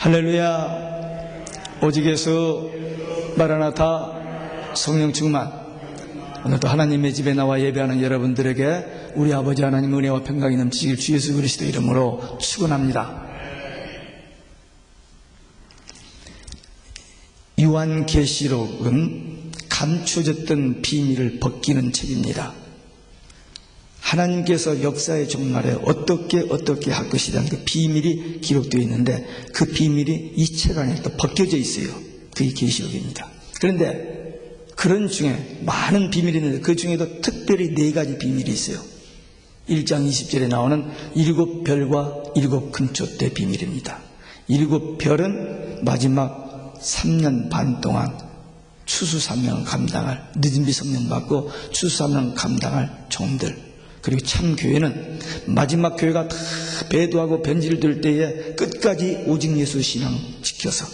할렐루야. 오직 예수 마라나타 성령 충만. 오늘도 하나님의 집에 나와 예배하는 여러분들에게 우리 아버지 하나님 은혜와 평강이 넘치길 주 예수 그리스도 이름으로 축원합니다. 요한계시록은 감춰졌던 비밀을 벗기는 책입니다. 하나님께서 역사의 종말에 어떻게 할 것이라는 그 비밀이 기록되어 있는데 그 비밀이 이 책 안에 또 벗겨져 있어요. 그게 계시록입니다. 그런데 그런 중에 많은 비밀이 있는데 그 중에도 특별히 4가지 비밀이 있어요. 1장 20절에 나오는 7별과 7 금초대 비밀입니다. 7별은 마지막 3년 반 동안 추수사명을 감당할, 늦은비 성령 받고 추수사명을 감당할 종들, 그리고 참 교회는 마지막 교회가 다 배도하고 변질될 때에 끝까지 오직 예수 신앙 지켜서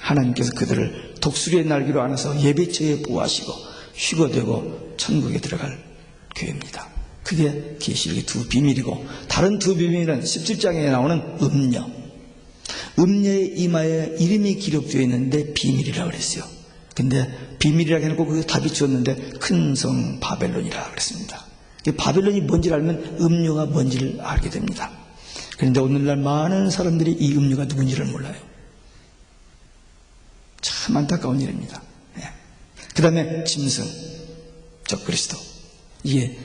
하나님께서 그들을 독수리의 날개로 안아서 예배처에 보호하시고 휴거되고 천국에 들어갈 교회입니다. 그게 계시록의 2 비밀이고, 다른 2 비밀은 17장에 나오는 음녀. 음녀의 이마에 이름이 기록되어 있는데 비밀이라고 그랬어요. 근데 비밀이라고 해놓고 그게 다 비추었는데 큰 성 바벨론이라고 그랬습니다. 바벨론이 뭔지를 알면 음료가 뭔지를 알게 됩니다. 그런데 오늘날 많은 사람들이 이 음료가 누군지를 몰라요. 참 안타까운 일입니다. 그 다음에 짐승, 적 그리스도. 이게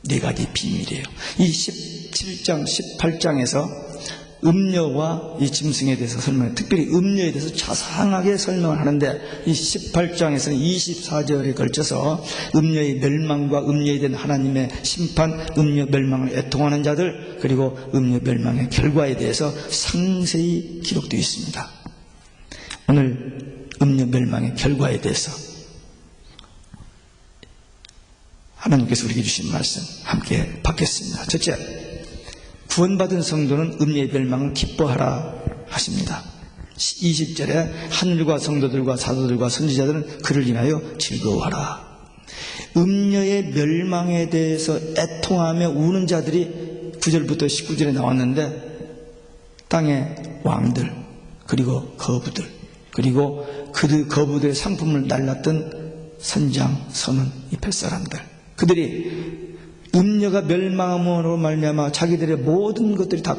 4가지 비밀이에요. 이 17장, 18장에서 음료와 이 짐승에 대해서 설명해요. 특별히 음료에 대해서 자상하게 설명을 하는데, 이 18장에서는 24절에 걸쳐서 음료의 멸망과 음료에 대한 하나님의 심판, 음료 멸망을 애통하는 자들, 그리고 음료 멸망의 결과에 대해서 상세히 기록되어 있습니다. 오늘 음료 멸망의 결과에 대해서 하나님께서 우리에게 주신 말씀 함께 받겠습니다. 첫째, 구원받은 성도는 음녀의 멸망을 기뻐하라 하십니다. 20절에 하늘과 성도들과 사도들과 선지자들은 그를 인하여 즐거워하라. 음녀의 멸망에 대해서 애통하며 우는 자들이 9절부터 19절에 나왔는데, 땅의 왕들, 그리고 거부들, 그리고 그 거부들의 상품을 날랐던 선장, 선원, 이 뱃사람들, 그들이 음녀가 멸망함으로 말미암아 자기들의 모든 것들이 다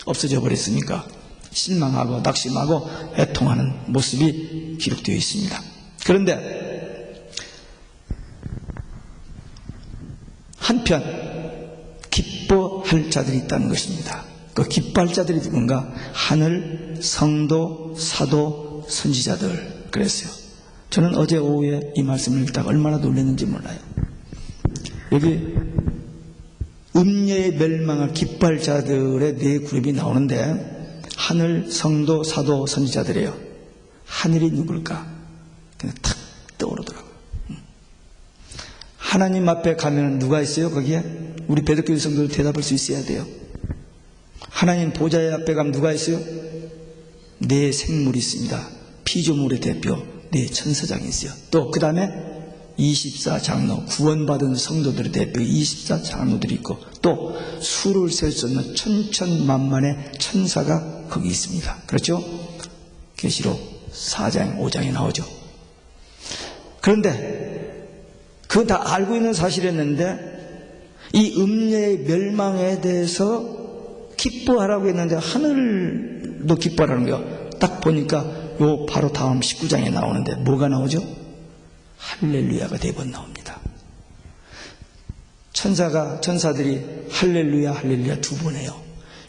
없어져 버렸으니까 실망하고 낙심하고 애통하는 모습이 기록되어 있습니다. 그런데 한편 기뻐할 자들이 있다는 것입니다. 그 기뻐할 자들이 누군가? 하늘, 성도, 사도, 선지자들 그랬어요. 저는 어제 오후에 이 말씀을 읽다가 얼마나 놀랐는지 몰라요. 여기 음녀의 멸망을 기뻐할 자들의 4 그룹이 나오는데, 하늘, 성도, 사도, 선지자들이에요. 하늘이 누굴까? 그냥 탁 떠오르더라고요. 하나님 앞에 가면 누가 있어요? 거기에 우리 배덕교회 성도들 대답할 수 있어야 돼요. 하나님 보좌의 앞에 가면 누가 있어요? 4 생물이 있습니다. 피조물의 대표 4 천사장이 있어요. 또 그 다음에 24장로, 구원받은 성도들의 대표 24장로들이 있고, 또 수를 셀 수 없는 천천만만의 천사가 거기 있습니다. 그렇죠? 계시록 4장, 5장에 나오죠. 그런데 그건 다 알고 있는 사실이었는데, 이 음녀의 멸망에 대해서 기뻐하라고 했는데 하늘도 기뻐하라는 거예요. 딱 보니까 요 바로 다음 19장에 나오는데 뭐가 나오죠? 할렐루야가 4번 나옵니다. 천사들이 할렐루야 할렐루야 2번 해요.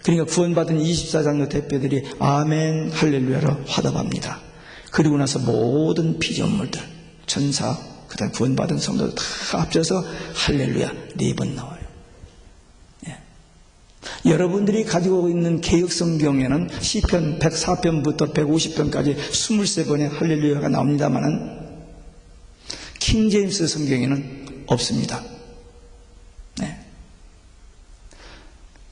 그러니까 구원받은 24장로 대표들이 아멘 할렐루야로 화답합니다. 그리고 나서 모든 피조물들, 천사, 그 다음 구원받은 성도들 다 합쳐서 할렐루야 4번 나와요. 예. 여러분들이 가지고 있는 개역성경에는 시편 104편부터 150편까지 23번의 할렐루야가 나옵니다만은 킹제임스 성경에는 없습니다. 네.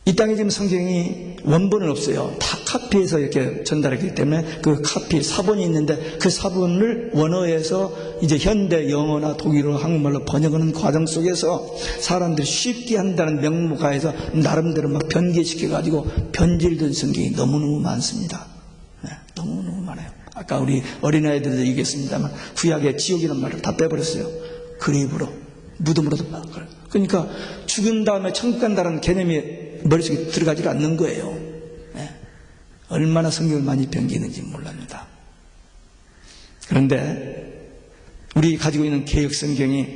이 땅에 지금 성경이 원본은 없어요. 다 카피해서 이렇게 전달하기 때문에 그 카피 사본이 있는데, 그 사본을 원어에서 이제 현대 영어나 독일어, 한국말로 번역하는 과정 속에서 사람들이 쉽게 한다는 명목하에서 나름대로 막 변개시켜가지고 변질된 성경이 너무너무 많습니다. 너무너무 많아요. 아까 우리 어린아이들도 얘기했습니다만 구약의 지옥이라는 말을 다 빼버렸어요. 그립으로, 무덤으로도 바꿔요. 그러니까 죽은 다음에 천국 간다는 개념이 머릿속에 들어가지 않는 거예요. 얼마나 성경을 많이 변기는지 몰랍니다. 그런데 우리 가지고 있는 개역 성경이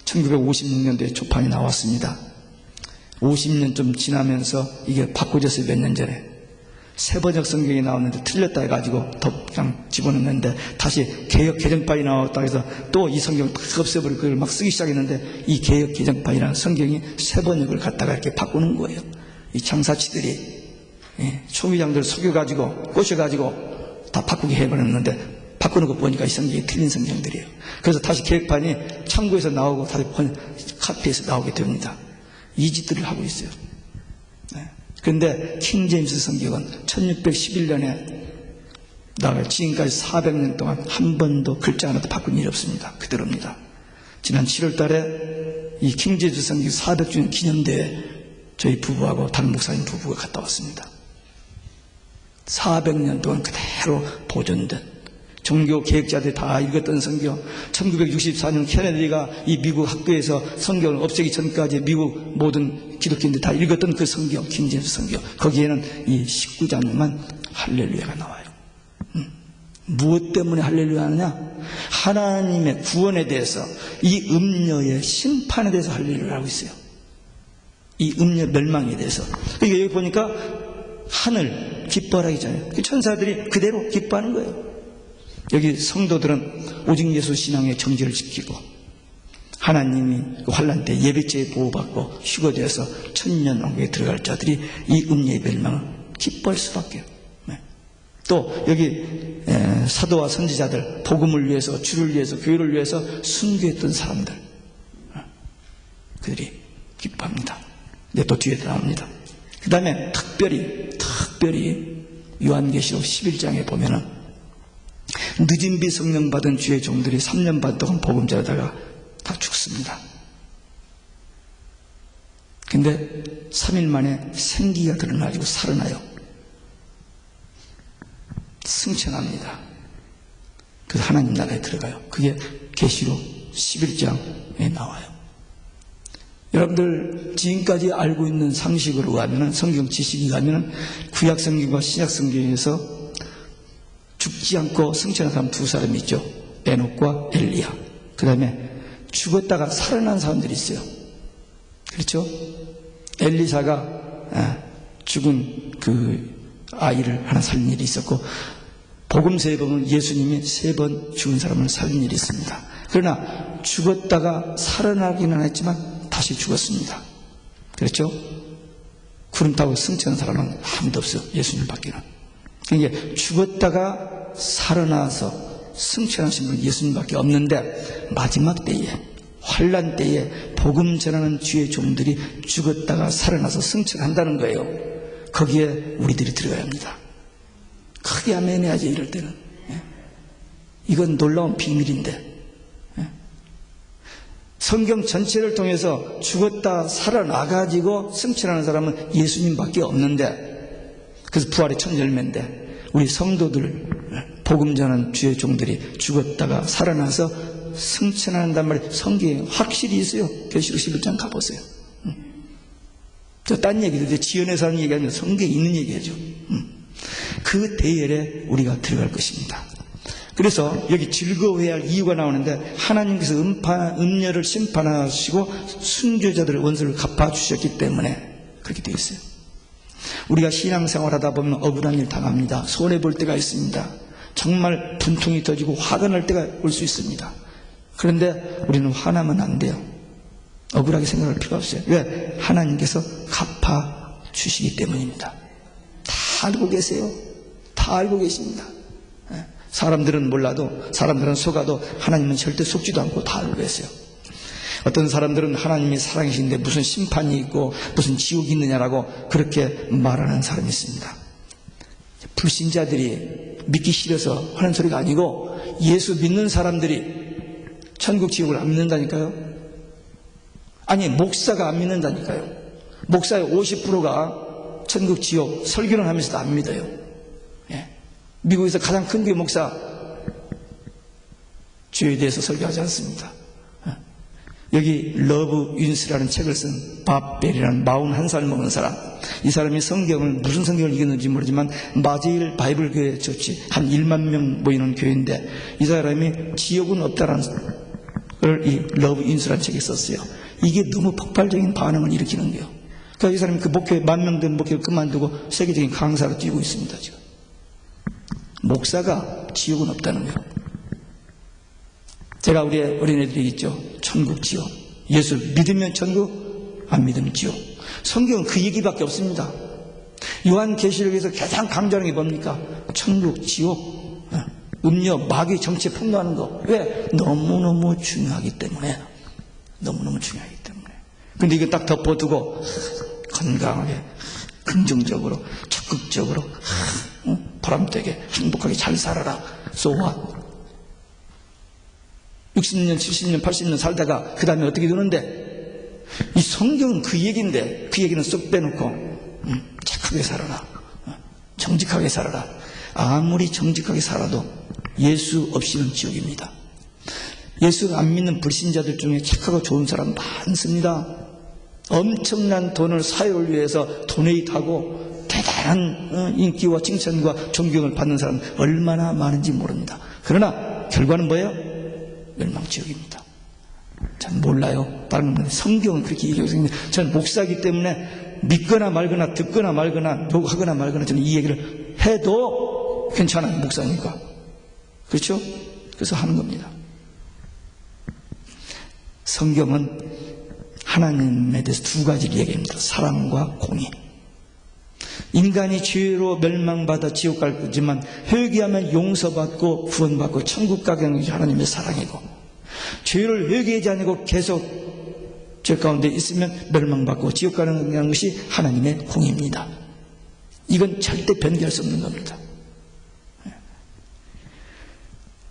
1956년도에 초판이 나왔습니다. 50년 좀 지나면서 이게 바꿔졌어요. 몇 년 전에 세번역 성경이 나왔는데 틀렸다 해가지고 더 그냥 집어넣는데 다시 개역 개정판이 나왔다 해서 또 이 성경을 탁 없애버리고 그걸 막 쓰기 시작했는데 이 개역 개정판이라는 성경이 세번역을 갖다가 이렇게 바꾸는 거예요. 이 장사치들이 총회장들 속여가지고 꼬셔가지고 다 바꾸게 해버렸는데 바꾸는 거 보니까 이 성경이 틀린 성경들이에요. 그래서 다시 개혁판이 창고에서 나오고 다시 카피에서 나오게 됩니다. 이 짓들을 하고 있어요. 그런데 킹제임스 성경은 1611년에 나가 지금까지 400년 동안 한 번도 글자 하나도 바꾼 일이 없습니다. 그대로입니다. 지난 7월 달에 이 킹제임스 성경 400주년 기념대회에 저희 부부하고 다른 목사님 부부가 갔다 왔습니다. 400년 동안 그대로 보존된 종교 개혁자들이 다 읽었던 성경, 1964년 케네디가 이 미국 학교에서 성경을 없애기 전까지 미국 모든 기독교인들이 다 읽었던 그 성경, 킹제임스 성경, 거기에는 이 19장만 할렐루야가 나와요. 무엇 때문에 할렐루야 하느냐? 하나님의 구원에 대해서, 이 음녀의 심판에 대해서 할렐루야 하고 있어요. 이 음녀 멸망에 대해서. 그러니까 여기 보니까 하늘 기뻐하라 하잖아요. 천사들이 그대로 기뻐하는 거예요. 여기 성도들은 오직 예수 신앙의 정지를 지키고 하나님이 환난 때 예배죄에 보호받고 휴거되어서 천년 왕국에 들어갈 자들이 이 음녀의 멸망을 기뻐할 수밖에. 또 여기 사도와 선지자들, 복음을 위해서, 주를 위해서, 교회를 위해서 순교했던 사람들, 그들이 기뻐합니다. 네, 또 뒤에 나옵니다. 그 다음에 특별히 요한계시록 11장에 보면은 늦은 비 성령 받은 주의 종들이 3년 반 동안 복음 전하다가 다 죽습니다. 근데 3일 만에 생기가 드러나지고 살아나요. 승천합니다. 그래서 하나님 나라에 들어가요. 그게 계시록 11장에 나와요. 여러분들 지금까지 알고 있는 상식으로 가면은, 성경 지식이 가면은 구약 성경과 신약 성경에서 죽지 않고 승천한 사람 두 사람이 있죠. 에녹과 엘리야. 그 다음에 죽었다가 살아난 사람들이 있어요. 그렇죠? 엘리사가 죽은 그 아이를 하나 살린 일이 있었고, 복음서에 보면 예수님이 3번 죽은 사람을 살린 일이 있습니다. 그러나 죽었다가 살아나기는 했지만 다시 죽었습니다. 그렇죠? 구름 타고 승천한 사람은 아무도 없어요. 예수님밖에는. 그러니까 죽었다가 살아나서 승천하신 분은 예수님밖에 없는데, 마지막 때에, 환난 때에 복음 전하는 주의 종들이 죽었다가 살아나서 승천한다는 거예요. 거기에 우리들이 들어가야 합니다. 크게 아멘 해야지. 이럴 때는. 이건 놀라운 비밀인데, 성경 전체를 통해서 죽었다 살아나가지고 승천하는 사람은 예수님밖에 없는데, 그래서 부활의 첫 열매인데, 우리 성도들, 복음 전하는 주의 종들이 죽었다가 살아나서 승천한단 말이 성경에 확실히 있어요. 계시록 11장 가보세요. 저 딴 얘기들, 지연에서 하는 얘기 아니라 성경에 있는 얘기죠. 그 대열에 우리가 들어갈 것입니다. 그래서 여기 즐거워해야 할 이유가 나오는데, 하나님께서 음녀를 심판하시고 순교자들의 원수를 갚아주셨기 때문에 그렇게 되어 있어요. 우리가 신앙생활 하다 보면 억울한 일 당합니다. 손해볼 때가 있습니다. 정말 분통이 터지고 화가 날 때가 올 수 있습니다. 그런데 우리는 화나면 안 돼요. 억울하게 생각할 필요가 없어요. 왜? 하나님께서 갚아주시기 때문입니다. 다 알고 계세요. 다 알고 계십니다. 사람들은 몰라도, 사람들은 속아도 하나님은 절대 속지도 않고 다 알고 계세요. 어떤 사람들은 하나님이 사랑이신데 무슨 심판이 있고 무슨 지옥이 있느냐라고 그렇게 말하는 사람이 있습니다. 불신자들이 믿기 싫어서 하는 소리가 아니고, 예수 믿는 사람들이 천국 지옥을 안 믿는다니까요. 아니, 목사가 안 믿는다니까요. 목사의 50%가 천국 지옥 설교를 하면서도 안 믿어요. 미국에서 가장 큰 교회 목사, 죄에 대해서 설교하지 않습니다. 여기 러브 윈스라는 책을 쓴 밥 벨이라는 41살 먹은 사람, 이 사람이 성경을, 무슨 성경을 읽었는지 모르지만 마제일 바이블 교회 처치 한 1만 명 모이는 교회인데, 이 사람이 지옥은 없다라는 걸 이 러브 윈스라는 책에 썼어요. 이게 너무 폭발적인 반응을 일으키는 거예요. 그러니까 이 사람이 그 목회, 10,000명 된 목회를 그만두고 세계적인 강사로 뛰고 있습니다. 지금 목사가 지옥은 없다는 거예요. 제가 우리 어린애들이 있죠. 천국, 지옥. 예수 믿으면 천국, 안 믿으면 지옥. 성경은 그 얘기밖에 없습니다. 요한계시록에서 가장 강조하는 게 뭡니까? 천국, 지옥, 음녀, 마귀 정치에 폭로하는 거. 왜? 너무너무 중요하기 때문에. 너무너무 중요하기 때문에. 근데 이거 딱 덮어두고 건강하게, 긍정적으로, 적극적으로, 보람되게, 행복하게 잘 살아라. So what? 60년, 70년, 80년 살다가 그 다음에 어떻게 되는데, 이 성경은 그 얘기인데 그 얘기는 쏙 빼놓고 착하게 살아라, 정직하게 살아라. 아무리 정직하게 살아도 예수 없이는 지옥입니다. 예수 안 믿는 불신자들 중에 착하고 좋은 사람 많습니다. 엄청난 돈을 사회를 위해서 도네이트하고 대단한 인기와 칭찬과 존경을 받는 사람 얼마나 많은지 모릅니다. 그러나 결과는 뭐예요? 멸망지옥입니다. 전 몰라요. 다른 건 성경은 그렇게 얘기하고 있는데, 저는 목사이기 때문에 믿거나 말거나 듣거나 말거나 욕하거나 말거나 저는 이 얘기를 해도 괜찮아요. 목사니까. 그렇죠? 그래서 하는 겁니다. 성경은 하나님에 대해서 두 가지를 얘기합니다. 사랑과 공의. 인간이 죄로 멸망받아 지옥 갈 거지만 회개하면 용서받고 구원받고 천국 가게 하는 것이 하나님의 사랑이고, 죄를 회개하지 않고 계속 죄 가운데 있으면 멸망받고 지옥 가는 것이 하나님의 공의입니다. 이건 절대 변개할 수 없는 겁니다.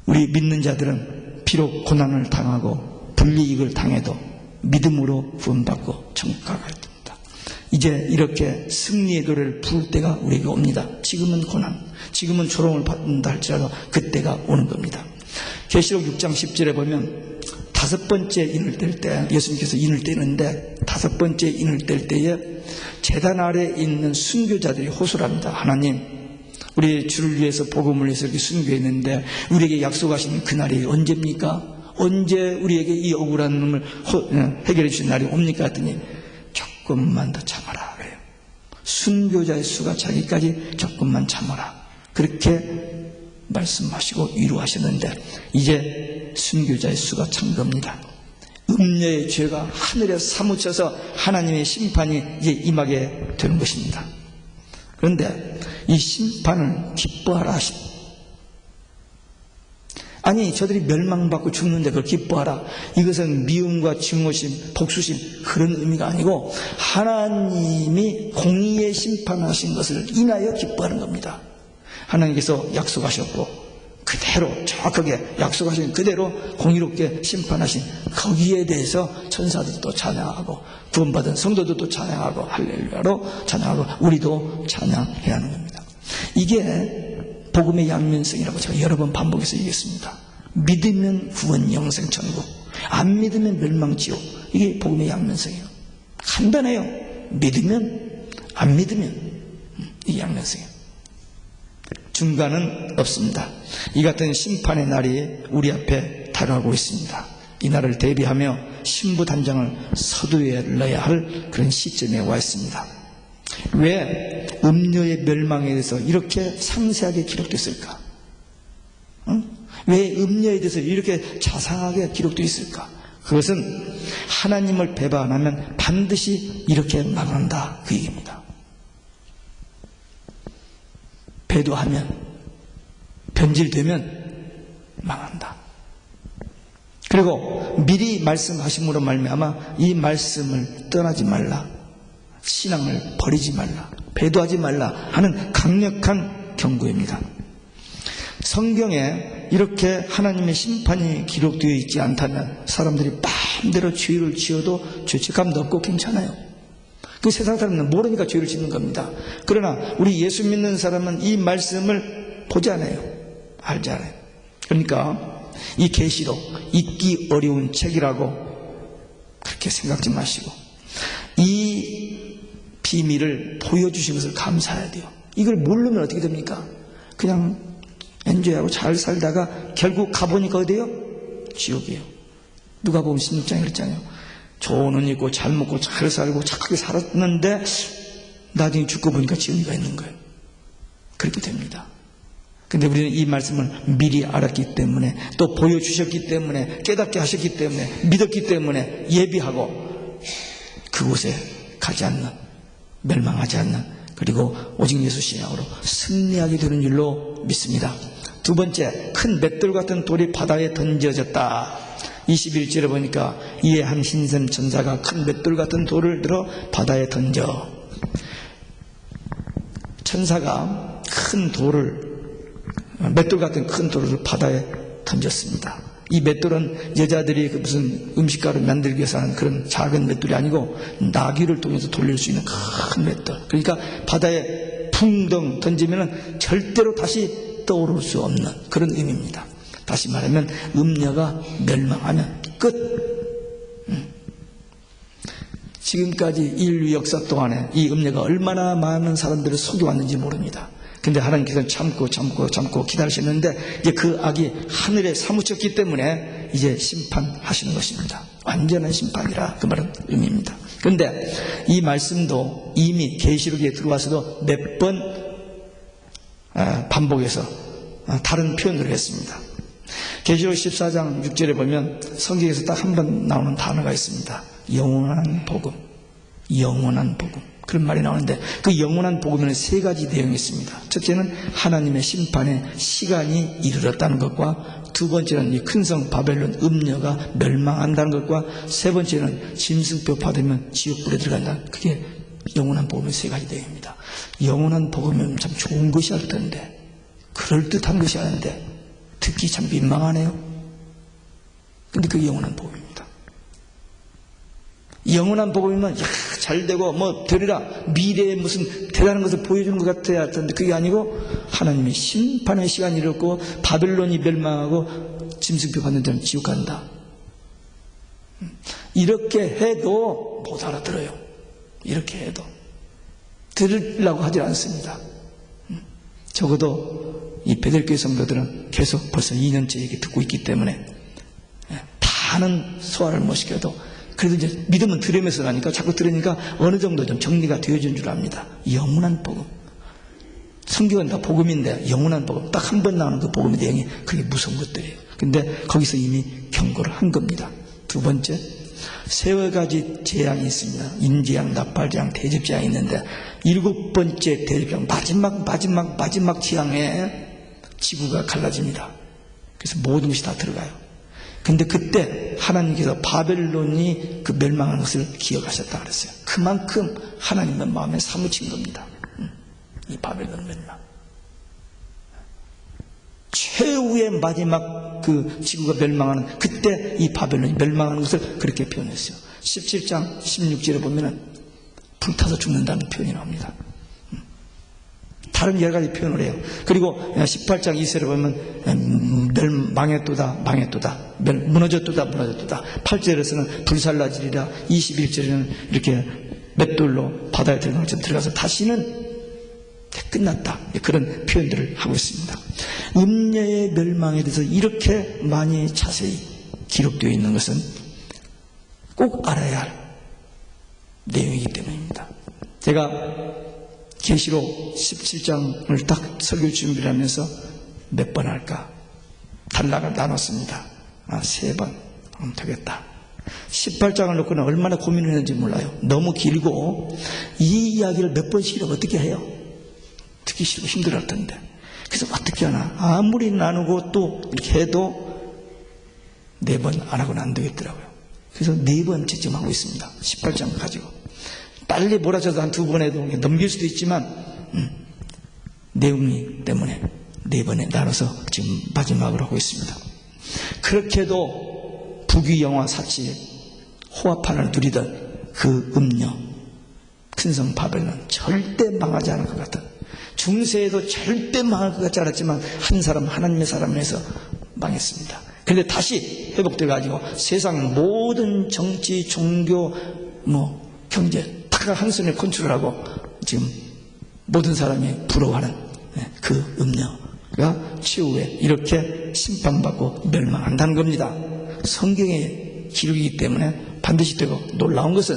우리 믿는 자들은 비록 고난을 당하고 불이익을 당해도 믿음으로 구원받고 천국 가게 됩니다. 이제 이렇게 승리의 노래를 부를 때가 우리에게 옵니다. 지금은 고난, 지금은 조롱을 받는다 할지라도 그때가 오는 겁니다. 계시록 6장 10절에 보면 5번째 인을 뗄 때, 예수님께서 인을 떼는데 5번째 인을 뗄 때에 제단 아래에 있는 순교자들이 호소를 합니다. 하나님, 우리 주를 위해서 복음을 위해서 이렇게 순교했는데 우리에게 약속하신 그날이 언제입니까? 언제 우리에게 이 억울한 놈을 해결해 주신 날이 옵니까? 했더니 조금만 더 참아라 그래요. 순교자의 수가 차기까지 조금만 참아라, 그렇게 말씀하시고 위로하셨는데 이제 순교자의 수가 찬 겁니다. 음녀의 죄가 하늘에 사무쳐서 하나님의 심판이 이제 임하게 되는 것입니다. 그런데 이 심판을 기뻐하라 하십니다. 아니, 저들이 멸망받고 죽는데 그걸 기뻐하라, 이것은 미움과 증오심, 복수심 그런 의미가 아니고 하나님이 공의의 심판하신 것을 인하여 기뻐하는 겁니다. 하나님께서 약속하셨고 그대로 정확하게 약속하신 그대로 공의롭게 심판하신 거기에 대해서 천사들도 찬양하고 구원받은 성도들도 찬양하고 할렐루야로 찬양하고 우리도 찬양해야 하는 겁니다. 이게 복음의 양면성이라고 제가 여러 번 반복해서 얘기했습니다. 믿으면 구원 영생 천국, 안 믿으면 멸망 지옥. 이게 복음의 양면성이에요. 간단해요. 믿으면, 안 믿으면 이게 양면성이에요. 중간은 없습니다. 이 같은 심판의 날이 우리 앞에 다가오고 있습니다. 이 날을 대비하며 신부단장을 서두에 넣어야 할 그런 시점에 와 있습니다. 왜 음녀의 멸망에 대해서 이렇게 상세하게 기록됐을까? 왜 음녀에 대해서 이렇게 자상하게 기록되어 있을까? 그것은 하나님을 배반하면 반드시 이렇게 망한다, 그 얘기입니다. 배도하면, 변질되면 망한다. 그리고 미리 말씀하심으로 말미암아 이 말씀을 떠나지 말라, 신앙을 버리지 말라, 배도하지 말라 하는 강력한 경고입니다. 성경에 이렇게 하나님의 심판이 기록되어 있지 않다면 사람들이 마음대로 죄를 지어도 죄책감도 없고 괜찮아요. 그 세상 사람은 모르니까 죄를 짓는 겁니다. 그러나 우리 예수 믿는 사람은 이 말씀을 보지 않아요. 알지 않아요. 그러니까 이 계시록 읽기 어려운 책이라고 그렇게 생각지 마시고 이 비밀을 보여주신 것을 감사해야 돼요. 이걸 모르면 어떻게 됩니까? 그냥 엔조이하고 잘 살다가 결국 가보니까 어디예요? 지옥이에요. 누가 보면 16장에 그랬잖아요. 좋은 옷 입고 잘 먹고 잘 살고 착하게 살았는데 나중에 죽고 보니까 지옥이가 있는 거예요. 그렇게 됩니다. 근데 우리는 이 말씀을 미리 알았기 때문에 또 보여주셨기 때문에 깨닫게 하셨기 때문에 믿었기 때문에 예비하고 그곳에 가지 않는, 멸망하지 않는, 그리고 오직 예수 신앙으로 승리하게 되는 줄로 믿습니다. 두 번째, 큰 맷돌 같은 돌이 바다에 던져졌다. 21절에 보니까 이에 한 흰샘 천사가 큰 맷돌 같은 돌을 들어 바다에 던져. 천사가 큰 돌을, 맷돌 같은 큰 돌을 바다에 던졌습니다. 이 맷돌은 여자들이 무슨 음식가루 만들기 위해서 하는 그런 작은 맷돌이 아니고 나귀를 통해서 돌릴 수 있는 큰 맷돌. 그러니까 바다에 붕덩 던지면 절대로 다시 떠오를 수 없는 그런 의미입니다. 다시 말하면 음녀가 멸망하면 끝. 지금까지 인류 역사 동안에 이 음녀가 얼마나 많은 사람들을 속여왔는지 모릅니다. 근데 하나님께서는 참고 기다리셨는데 이제 그 악이 하늘에 사무쳤기 때문에 이제 심판하시는 것입니다. 완전한 심판이라 그 말은 의미입니다. 그런데 이 말씀도 이미 계시록에 들어와서도 몇 번 반복해서 다른 표현을 했습니다. 계시록 14장 6절에 보면 성경에서 딱 한 번 나오는 단어가 있습니다. 영원한 복음, 영원한 복음. 그런 말이 나오는데 그 영원한 복음에는 세 가지 내용이 있습니다. 첫째는 하나님의 심판의 시간이 이르렀다는 것과, 두 번째는 이 큰 성 바벨론 음녀가 멸망한다는 것과, 세 번째는 짐승뼈 받으면 지옥불에 들어간다는, 그게 영원한 복음의 세 가지 내용입니다. 영원한 복음은 참 좋은 것이 할 텐데, 그럴듯한 것이 하는데 듣기 참 민망하네요. 근데 그게 영원한 복음입니다. 영원한 복음이면 잘되고 뭐 되리라, 미래에 무슨 대단한 것을 보여주는 것 같아야 할 텐데 그게 아니고 하나님의 심판의 시간이 이르렀고 바벨론이 멸망하고 짐승표 받는 자는 지옥 간다. 이렇게 해도 못 알아들어요. 이렇게 해도 들으려고 하지 않습니다. 적어도 이 베델교회 성도들은 계속 벌써 2년째 얘기 듣고 있기 때문에 다는 소화를 못 시켜도 그래도 이제 믿음은 들으면서 나니까 자꾸 들으니까 어느 정도 좀 정리가 되어진 줄 압니다. 영원한 복음. 성경은 다 복음인데 영원한 복음. 딱 한 번 나오는 그 복음의 내용이 그게 무서운 것들이에요. 근데 거기서 이미 경고를 한 겁니다. 두 번째, 세 가지 재앙이 있습니다. 인재앙, 나팔재앙, 대접재앙이 있는데 일곱 번째 대접재앙, 마지막 재앙에 지구가 갈라집니다. 그래서 모든 것이 다 들어가요. 근데 그때 하나님께서 바벨론이 그 멸망하는 것을 기억하셨다 그랬어요. 그만큼 하나님의 마음에 사무친 겁니다. 이 바벨론 멸망. 최후의 마지막 그 지구가 멸망하는 그때 이 바벨론이 멸망하는 것을 그렇게 표현했어요. 17장 16절에 보면은 불타서 죽는다는 표현이 나옵니다. 다른 여러 가지 표현을 해요. 그리고 18장 2절에 보면 망했도다 무너졌도다 8절에서는 불살라지리라, 21절에는 이렇게 맷돌로 바다에 들어가서 다시는 끝났다, 그런 표현들을 하고 있습니다. 음녀의 멸망에 대해서 이렇게 많이 자세히 기록되어 있는 것은 꼭 알아야 할 내용이기 때문입니다. 제가 계시록 17장을 딱 설교 준비를 하면서 몇 번 할까 단락을 나눴습니다. 3번 하면 되겠다. 18장을 놓고는 얼마나 고민을 했는지 몰라요. 너무 길고 이 이야기를 몇 번씩이라고 어떻게 해요? 듣기 싫고 힘들어할 텐데. 그래서 어떻게 하나, 아무리 나누고 또 이렇게 해도 4번 안 하고는 안 되겠더라고요. 그래서 4번째쯤 하고 있습니다. 18장 가지고 빨리 몰아쳐서 한 2번 해도 넘길 수도 있지만 내용이 때문에 4번에 나눠서 지금 마지막으로 하고 있습니다. 그렇게도 부귀영화 사치 호화판을 누리던 그 음녀 큰성 바벨론 절대 망하지 않을 것 같은, 중세에도 절대 망할 것 같지 않았지만 한 사람, 하나님의 사람을 해서 망했습니다. 그런데 다시 회복돼 가지고 세상 모든 정치, 종교, 경제 다 한 손에 컨트롤하고 지금 모든 사람이 부러워하는 그 음녀가 최후에 이렇게 심판받고 멸망한다는 겁니다. 성경의 기록이기 때문에 반드시 되고, 놀라운 것은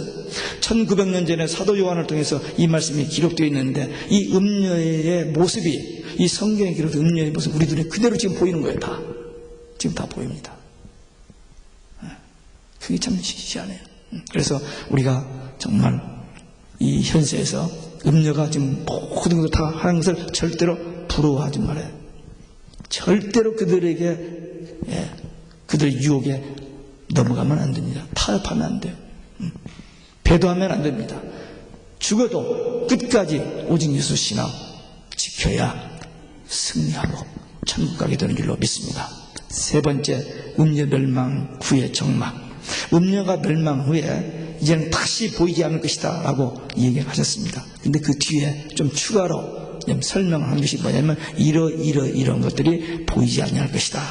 1900년 전에 사도 요한을 통해서 이 말씀이 기록되어 있는데 이 음녀의 모습이, 이 성경에 기록된 음녀의 모습 우리 눈에 그대로 지금 보이는 거예요. 다 지금 다 보입니다. 그게 참 희한해요. 그래서 우리가 정말 이 현세에서 음녀가 지금 모든 것을 다 하는 것을 절대로 부러워하지 말아요. 절대로 그들에게, 그들의 유혹에 넘어가면 안 됩니다. 타협하면 안 돼요. 배도하면 안 됩니다. 죽어도 끝까지 오직 예수 신앙 지켜야 승리하고 천국 가게 되는 줄로 믿습니다. 세 번째, 음녀 멸망 후의 정막. 음녀가 멸망 후에 이제는 다시 보이지 않을 것이다 라고 얘기하셨습니다. 근데 그 뒤에 좀 추가로 설명한 것이 뭐냐면 이런 것들이 보이지 않을 것이다,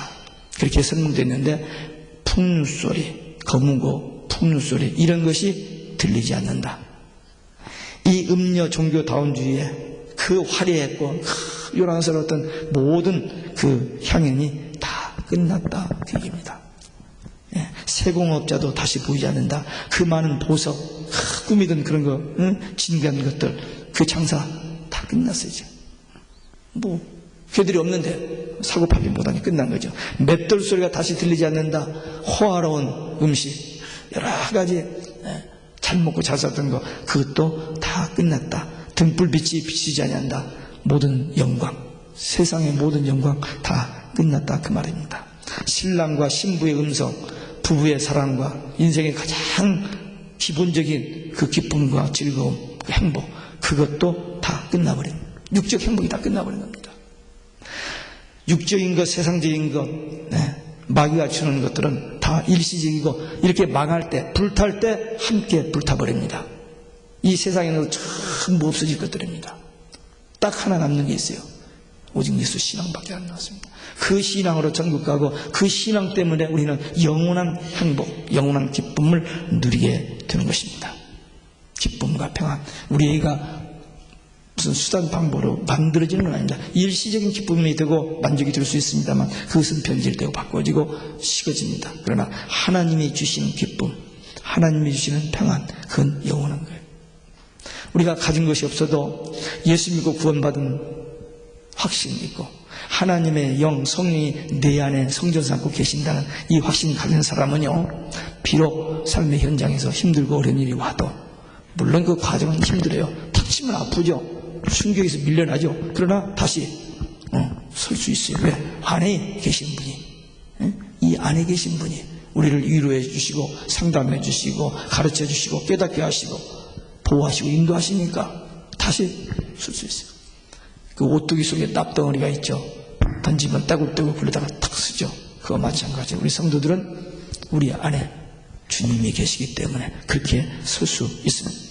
그렇게 설명됐는데, 풍류소리, 거무고 풍류소리 이런 것이 들리지 않는다. 이 음녀 종교다운주의에 그 화려했고 요란스러웠던 모든 그 향연이 다 끝났다, 그 얘기입니다. 세공업자도 다시 보이지 않는다. 그 많은 보석, 꾸미던 그런 거, 진귀한 것들, 그 장사 다 끝났어요. 이제 걔들이 없는데 사고팔이 못하니 끝난 거죠. 맷돌 소리가 다시 들리지 않는다. 호화로운 음식, 여러 가지 잘 먹고 잘 살던 거, 그것도 다 끝났다. 등불빛이 비치지 아니한다. 모든 영광, 세상의 모든 영광 다 끝났다, 그 말입니다. 신랑과 신부의 음성, 부부의 사랑과 인생의 가장 기본적인 그 기쁨과 즐거움, 그 행복, 그것도 다 끝나버린, 육적 행복이 다 끝나버린 겁니다. 육적인 것, 세상적인 것, 마귀가 주는 것들은 다 일시적이고, 이렇게 망할 때, 불탈 때 함께 불타버립니다. 이 세상에는 전부 없어질 것들입니다. 딱 하나 남는 게 있어요. 오직 예수 신앙밖에 안 나왔습니다. 그 신앙으로 전국 가고, 그 신앙 때문에 우리는 영원한 행복, 영원한 기쁨을 누리게 되는 것입니다. 기쁨과 평안, 우리가 무슨 수단 방법으로 만들어지는 건 아닙니다. 일시적인 기쁨이 되고 만족이 될 수 있습니다만 그것은 변질되고 바꿔지고 식어집니다. 그러나 하나님이 주시는 기쁨, 하나님이 주시는 평안, 그건 영원한 거예요. 우리가 가진 것이 없어도 예수 믿고 구원받은 확신이 있고, 하나님의 영, 성령이 내 안에 성전 삼고 계신다는 이 확신 가진 사람은요, 비록 삶의 현장에서 힘들고 어려운 일이 와도, 물론 그 과정은 힘들어요. 탁 치면 아프죠. 충격에서 밀려나죠. 그러나 다시 설 수 있어요. 왜? 안에 계신 분이, 이 안에 계신 분이 우리를 위로해 주시고 상담해 주시고 가르쳐 주시고 깨닫게 하시고 보호하시고 인도하시니까 다시 설 수 있어요. 그 오뚜기 속에 납덩어리가 있죠. 던지면 떼굴떼굴 굴러다가 탁 쓰죠. 그거 마찬가지예요. 우리 성도들은 우리 안에 주님이 계시기 때문에 그렇게 설 수 있습니다.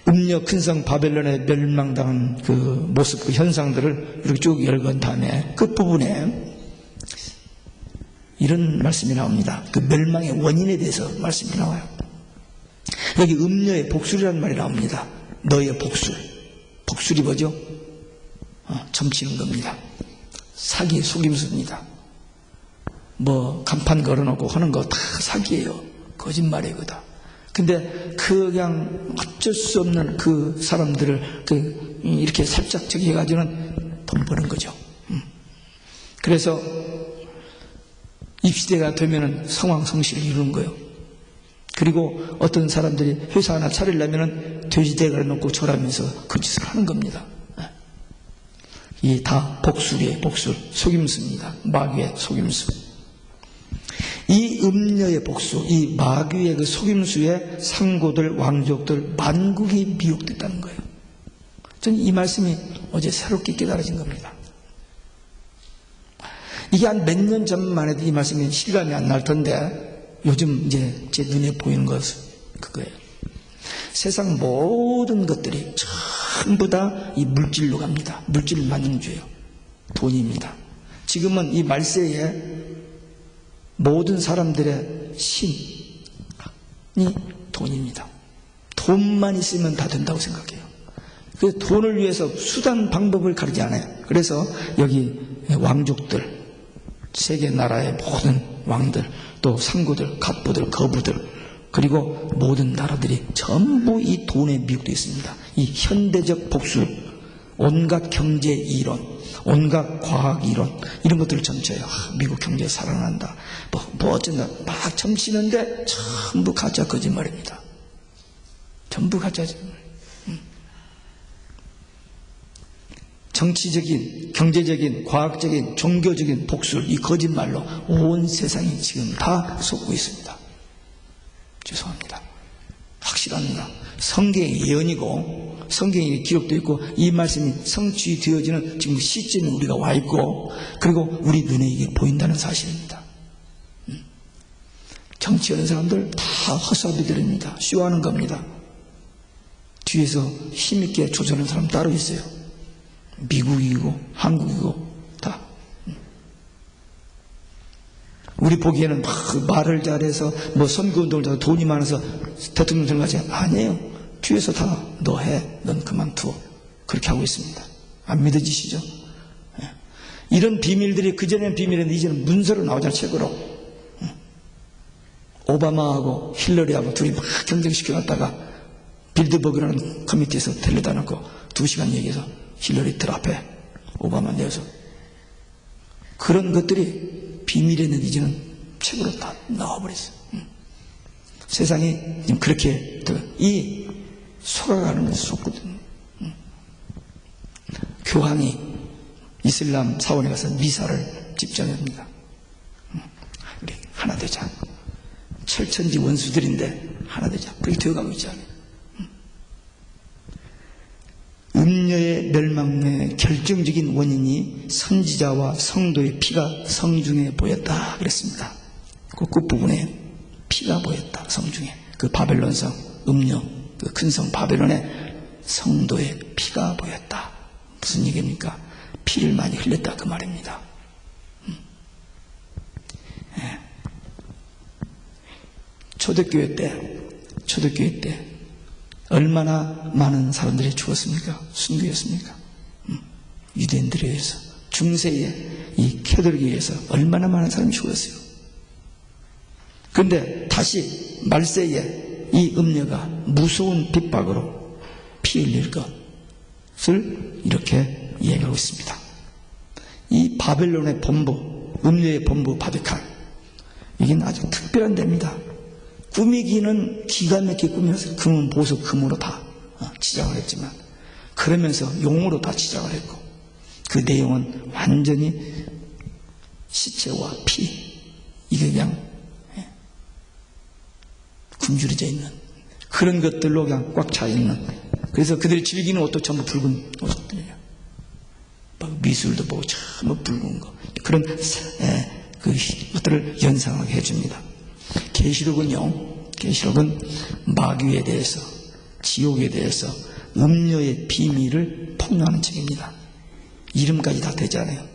음녀 큰성 바벨론에 멸망당한 그 모습, 그 현상들을 이렇게 쭉 열건 다음에 끝부분에 이런 말씀이 나옵니다. 그 멸망의 원인에 대해서 말씀이 나와요. 여기 음녀의 복술이라는 말이 나옵니다. 너의 복술. 복술이 뭐죠? 점치는 겁니다. 사기, 속임수입니다. 간판 걸어놓고 하는 거 다 사기예요. 거짓말이에요, 그다. 근데 그냥 어쩔 수 없는 그 사람들을 이렇게 살짝 저기 해가지고는 돈 버는 거죠. 그래서 입시대가 되면은 성황성실을 이루는 거예요. 그리고 어떤 사람들이 회사 하나 차리려면은 돼지대가를 놓고 절하면서 그 짓을 하는 겁니다. 이 다 복술이에요, 복술. 속임수입니다. 마귀의 속임수. 이 음녀의 복수, 이 마귀의 그 속임수에 상고들, 왕족들, 만국이 미혹됐다는 거예요. 저는 이 말씀이 어제 새롭게 깨달아진 겁니다. 이게 한 몇 년 전만 해도 이 말씀이 실감이 안 날 텐데 요즘 이제 제 눈에 보이는 것은 그거예요. 세상 모든 것들이 전부 다 이 물질로 갑니다. 물질 만능주예요. 돈입니다. 지금은 이 말세에 모든 사람들의 신이 돈입니다. 돈만 있으면 다 된다고 생각해요. 그래서 돈을 위해서 수단 방법을 가리지 않아요. 그래서 여기 왕족들, 세계 나라의 모든 왕들, 또 상구들, 갑부들, 거부들, 그리고 모든 나라들이 전부 이 돈에 미혹되어 있습니다. 이 현대적 복수, 온갖 경제 이론, 온갖 과학 이론, 이런 것들을 점쳐요. 미국 경제 살아난다, 뭐 어쩐다 막 점치는데 전부 가짜 거짓말입니다. 전부 가짜 거짓말. 정치적인, 경제적인, 과학적인, 종교적인 복수를 이 거짓말로 온 세상이 지금 다 속고 있습니다. 죄송합니다. 확실한 성경의 예언이고 성경에 기록되어 있고 이 말씀이 성취되어지는 지금 시점에 우리가 와 있고 그리고 우리 눈에 이게 보인다는 사실입니다. 정치하는 사람들 다 헛사비들입니다. 쇼하는 겁니다. 뒤에서 힘있게 조절하는 사람 따로 있어요. 미국이고 한국이고 다. 우리 보기에는 막 말을 잘해서 뭐 선거운동을 잘해서 돈이 많아서 대통령 선거하지 아니에요. 뒤에서 다 너 해, 넌 그만둬, 그렇게 하고 있습니다. 안 믿어지시죠? 이런 비밀들이 그전에는 비밀인데 이제는 문서로 나오잖아요. 책으로. 오바마하고 힐러리하고 둘이 막 경쟁시켜놨다가 빌드버그라는 커미티에서 데려다 놓고 2시간 얘기해서 힐러리 들 앞에 오바마 내어서 그런 것들이 비밀이었는데 이제는 책으로 다 나와버렸어요. 세상이 지금 그렇게 이 속아가는 것이 속거든요. 교황이 이슬람 사원에 가서 미사를 집전합니다. 우리 하나 되자. 철천지 원수들인데 하나 되자. 그렇게 되어가고 있잖아요. 음녀의 멸망의 결정적인 원인이 선지자와 성도의 피가 성중에 보였다 그랬습니다. 그 끝부분에 피가 보였다. 성중에 그 바벨론성 음녀 그 큰 성 바벨론의 성도의 피가 보였다. 무슨 얘기입니까? 피를 많이 흘렸다 그 말입니다. 초대교회 때 얼마나 많은 사람들이 죽었습니까? 순교했습니까? 유대인들에 의해서 중세에 이 캐톨릭에 의해서 얼마나 많은 사람이 죽었어요. 그런데 다시 말세에 이 음녀가 무서운 핍박으로 피 흘릴 것을 이렇게 이야기하고 있습니다. 이 바벨론의 본부, 음녀의 본부 바비칸, 이게 아주 특별한 데입니다. 꾸미기는 기가 막히게 꾸며서 금은 보석 금으로 다 지작을 했지만 그러면서 용으로 다 지작을 했고 그 내용은 완전히 시체와 피 이게 그냥 굶주려져 있는 그런 것들로 그냥 꽉 차 있는 그래서 그들이 즐기는 옷도 전부 붉은 옷들이에요. 막 미술도 보고 전부 붉은 거 그런 그 것들을 연상하게 해줍니다. 계시록은 마귀에 대해서 지옥에 대해서 음녀의 비밀을 폭로하는 책입니다. 이름까지 다 되잖아요.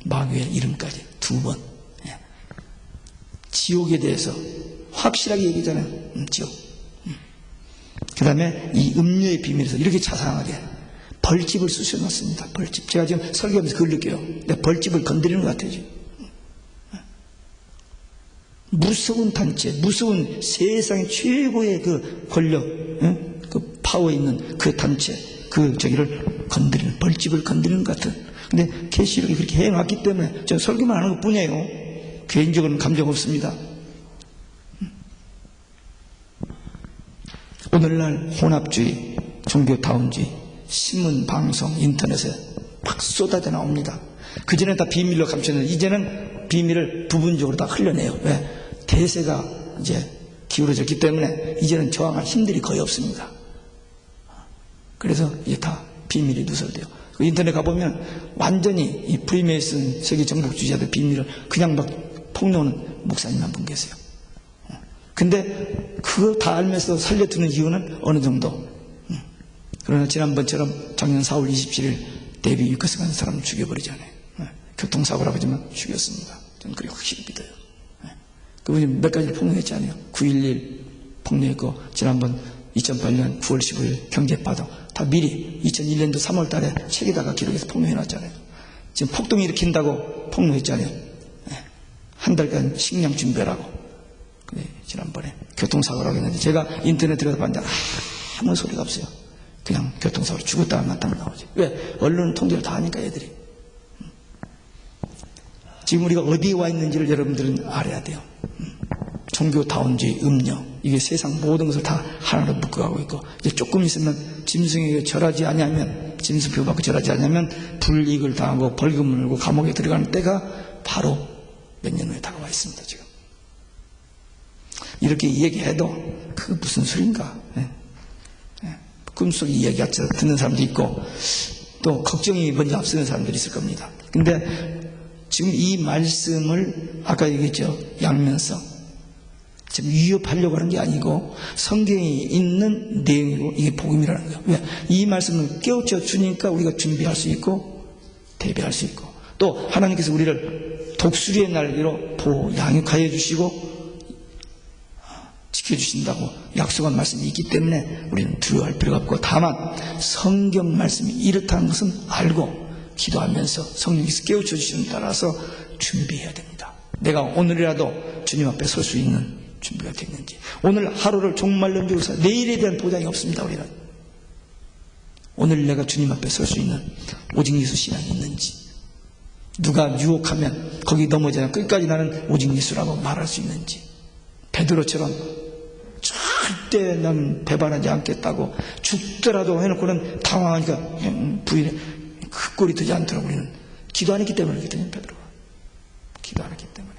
마귀의 이름까지 2번. 지옥에 대해서 확실하게 얘기하잖아요. 지옥. 그 다음에 이 음녀의 비밀에서 이렇게 자상하게 벌집을 쑤셔놨습니다. 벌집. 제가 지금 설교하면서 그걸 느껴요. 내가 벌집을 건드리는 것 같아요. 지금. 무서운 단체, 무서운 세상의 최고의 그 권력, 그 파워 있는 그 단체, 저기를 건드리는, 벌집을 건드리는 것 같은. 근데 계시록이 그렇게 해놨기 때문에 저 설교만 하는 것 뿐이에요. 개인적으로는 감정 없습니다. 오늘날 혼합주의, 종교다운주의, 신문, 방송, 인터넷에 막 쏟아져 나옵니다. 그전에 다 비밀로 감췄는데 이제는 비밀을 부분적으로 다 흘려내요. 왜? 대세가 이제 기울어졌기 때문에 이제는 저항할 힘들이 거의 없습니다. 그래서 이제 다 비밀이 누설돼요. 그 인터넷 가보면 완전히 이 프리메이슨 세계 정복주의자들 비밀을 그냥 막 폭로하는 목사님 한 분 계세요. 근데 그거 다 알면서 살려두는 이유는 어느 정도 그러나 지난번처럼 작년 4월 27일 대비 유커스 간 사람 죽여버리잖아요. 교통사고라고 하지만 죽였습니다. 저는 그렇게 확실히 믿어요. 그분이 몇 가지를 폭로했잖아요. 9.11 폭로했고, 지난번 2008년 9월 15일 경제파동, 다 미리 2001년도 3월 달에 책에다가 기록해서 폭로해놨잖아요. 지금 폭동 일으킨다고 폭로했잖아요. 한 달간 식량 준비하라고. 지난번에 교통사고라고 했는데, 제가 인터넷 들어가서 봤는데 아무 소리가 없어요. 그냥 교통사고로 죽었다 안 났다 나오지. 왜? 언론 통제를 다 하니까 애들이. 지금 우리가 어디에 와 있는지를 여러분들은 알아야 돼요. 종교다운주의, 음녀, 이게 세상 모든 것을 다 하나로 묶어가고 있고, 이제 조금 있으면 짐승에게 절하지 않으면, 짐승표 받고 절하지 않으면 불이익을 당하고 벌금을 물고 감옥에 들어가는 때가 바로 몇 년 후에 다가와 있습니다. 지금 이렇게 얘기해도 그게 무슨 소린가. 꿈속에 이야기 듣는 사람도 있고, 또 걱정이 먼저 앞서는 사람들이 있을 겁니다. 근데 지금 이 말씀을 아까 얘기했죠. 양면성. 지금 위협하려고 하는 게 아니고 성경에 있는 내용이고, 이게 복음이라는 거예요. 왜? 이 말씀을 깨우쳐 주니까 우리가 준비할 수 있고 대비할 수 있고, 또 하나님께서 우리를 독수리의 날개로 양육하여 주시고 지켜주신다고 약속한 말씀이 있기 때문에 우리는 두려워할 필요가 없고, 다만 성경 말씀이 이렇다는 것은 알고 기도하면서 성령께서 깨우쳐 주시는 따라서 준비해야 됩니다. 내가 오늘이라도 주님 앞에 설 수 있는 준비가 됐는지, 오늘 하루를 종말 넘기고서 내일에 대한 보장이 없습니다. 우리는 오늘 내가 주님 앞에 설 수 있는 오직 예수 신앙이 있는지, 누가 유혹하면 거기 넘어지지 않고 끝까지 나는 오직 예수라고 말할 수 있는지, 베드로처럼 절대 난 배반하지 않겠다고 죽더라도 해놓고는 당황하니까 부인해 그 꼴이 되지 않도록 우리는 기도 안 했기 때문에 그랬거든요. 베드로가 기도 안 했기 때문에.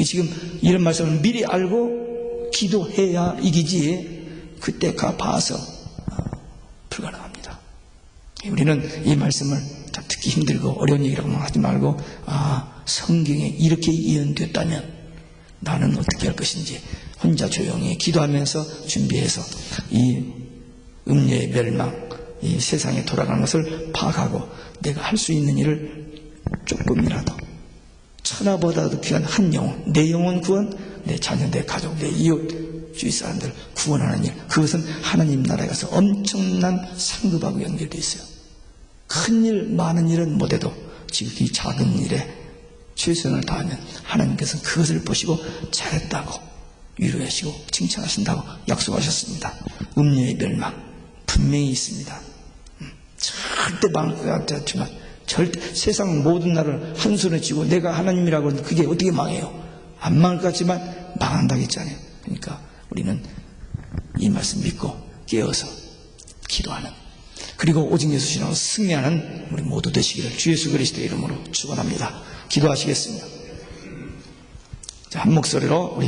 지금 이런 말씀을 미리 알고 기도해야 이기지, 그때 가 봐서 불가능합니다. 우리는 이 말씀을 듣기 힘들고 어려운 얘기라고만 하지 말고, 성경에 이렇게 예언됐다면 나는 어떻게 할 것인지 혼자 조용히 기도하면서 준비해서 이 음녀의 멸망, 이 세상에 돌아가는 것을 파악하고 내가 할 수 있는 일을 조금이라도, 천하보다도 귀한 한 영혼, 내 영혼 구원, 내 자녀, 내 가족, 내 이웃, 주위 사람들 구원하는 일, 그것은 하나님 나라에 가서 엄청난 상급하고 연결되어 있어요. 큰 일, 많은 일은 못해도 지금 이 작은 일에 최선을 다하면 하나님께서 그것을 보시고 잘했다고 위로하시고 칭찬하신다고 약속하셨습니다. 음녀의 멸망 분명히 있습니다. 절대 망할 것 같지 않지만, 절대 세상 모든 날을 한 손에 쥐고 내가 하나님이라고 하는데 그게 어떻게 망해요? 안 망할 것 같지만 망한다고 했잖아요. 그러니까 우리는 이 말씀 믿고 깨어서 기도하는, 그리고 오직 예수 신앙으로 승리하는 우리 모두 되시기를 주 예수 그리스도의 이름으로 축원합니다. 기도하시겠습니다. 자, 한 목소리로 우리